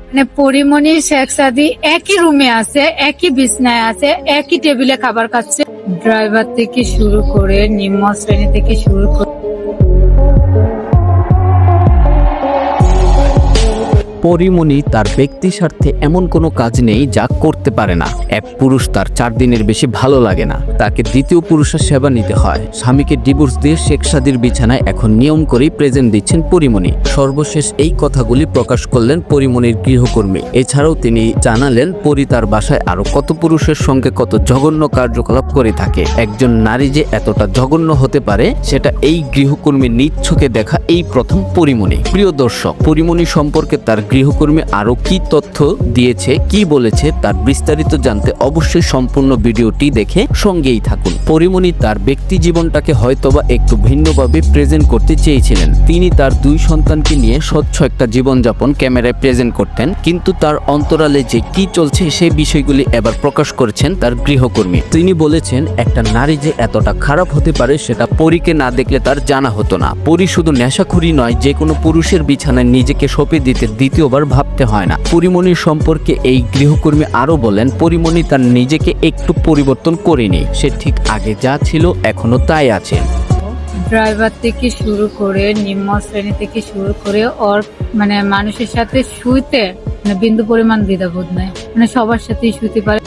মানে পরিমণি শেখ সাদি একই রুমে আছে, একই বিছনায় আছে, একই টেবিলে খাবার খাচ্ছে। ড্রাইভার থেকে শুরু করে নিম্ন শ্রেণী থেকে শুরু করে পরিমণি তার ব্যক্তি স্বার্থে এমন কোনো কাজ নেই যা করতে পারে না। এক পুরুষ তার 4 দিনের বেশি ভালো লাগে না, তাকে দ্বিতীয় পুরুষের সেবা নিতে হয়। স্বামীকে ডিভোর্স দিয়ে শেখ সাদির বিছানায় এখন নিয়ম করেই প্রেজেন্ট দিচ্ছেন পরিমণি। সর্বশেষ এই কথাগুলি প্রকাশ করলেন পরিমণির গৃহকর্মী। এছাড়াও তিনি জানালেন পরি তার বাসায় আরো কত পুরুষের সঙ্গে কত জঘন্য কার্যকলাপ করে থাকে। একজন নারী যে এতটা জঘন্য হতে পারে সেটা এই গৃহকর্মীর নিজ চোখে দেখা এই প্রথম পরিমণি। প্রিয় দর্শক, পরিমণি সম্পর্কে তার গৃহকর্মী আরো কি তথ্য দিয়েছে, কি বলেছে তার বিস্তারিত জানতে অবশ্যই সম্পূর্ণ ভিডিওটি দেখে সঙ্গেই থাকুন। পরিমণি তার ব্যক্তি জীবনটাকে হয়তোবা একটু ভিন্নভাবে প্রেজেন্ট করতে চেয়েছিলেন। তিনি তার 2 সন্তানকে নিয়ে স্বচ্ছ একটা জীবনযাপন ক্যামেরায় প্রেজেন্ট করতেন, কিন্তু তার অন্তরালে যে কি চলছে সেই বিষয়গুলি এবার প্রকাশ করেছেন তার গৃহকর্মী। তিনি বলেছেন একটা নারী যে এতটা খারাপ হতে পারে সেটা পরীকে না দেখলে তার জানা হতো না। পরী শুধু নেশাখুরি নয়, যে কোনো পুরুষের বিছানায় নিজেকে সঁপে দিতে দ্বিতীয়বার ভাবতে হয় না। পরিমণির সম্পর্কে এই গৃহকর্মী আরো বলেন পরিমণি তার নিজেকে একটু পরিবর্তন করেনি, সে ঠিক আগে যা ছিল এখনো তাই আছে। ড্রাইভার থেকে শুরু করে নিম্ন শ্রেণী থেকে শুরু করে ওর মানে মানুষের সাথে শুইতে মানে বিন্দু পরিমাণ দ্বিধাবোধ নাই, মানে সবার সাথেই শুইতে পারে।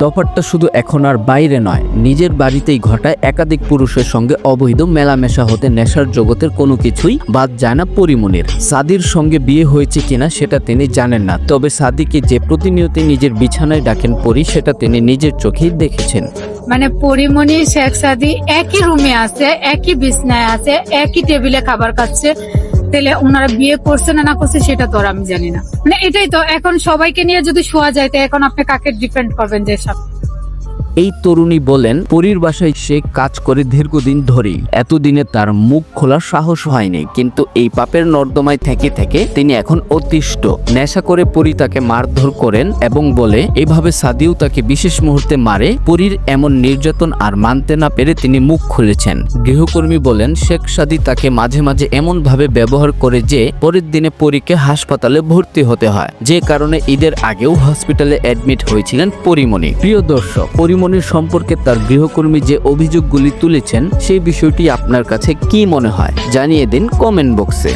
তফাৎটা শুধু এখন আর বাইরে নয়, নিজের বাড়িতেই ঘটায় একাধিক পুরুষের সঙ্গে অবৈধ মেলামেশা হতে নেশার জগতের কোনো কিছুই বাদ যায় না পরিমণির। সাদির সঙ্গে বিয়ে হয়েছে কিনা সেটা তিনি জানেন না, তবে সাদিকে যে প্রতিনিয়ত নিজের বিছানায় ডাকেন পরি সেটা তিনি নিজের চোখেই দেখেছেন। মানে পরিমণি শেখ সাদি একই রুমে আছে, একই বিছনায় আছে, একই টেবিলে খাবার খাচ্ছে। তাহলে ওনারা বিয়ে করছে না করছে সেটা তো আর আমি জানি না। মানে এটাই তো, এখন সবাইকে নিয়ে যদি শোয়া যায় তো এখন আপনি কাকে ডিপেন্ড করবেন যে সব। এই তরুণী বলেন পরীর বাসায় সে কাজ করে দীর্ঘদিন ধরেই, এতদিনে তার মুখ খোলার সাহস হয়নি, কিন্তু এই পাপের নর্দমায় থেকে থেকে তিনি এখন অতিষ্ঠ। নেশা করে পরী তাকে মারধর করেন এবং বলে এভাবে সাদিও তাকে বিশেষ মুহূর্তে মারে। পরীর এমন নির্যাতন আর মানতে না পেরে তিনি মুখ খুলেছেন। গৃহকর্মী বলেন শেখ সাদি তাকে মাঝে মাঝে এমন ভাবে ব্যবহার করে যে পরের দিনে পরীকে হাসপাতালে ভর্তি হতে হয়, যে কারণে ঈদের আগেও হসপিটালে অ্যাডমিট হয়েছিলেন পরিমণি। প্রিয় দর্শক, পরিমণির সম্পর্কে তার গৃহকর্মী যে অভিযোগগুলি তুলেছেন সেই বিষয়টি আপনার কাছে কি মনে হয় জানিয়ে দিন কমেন্ট বক্সে।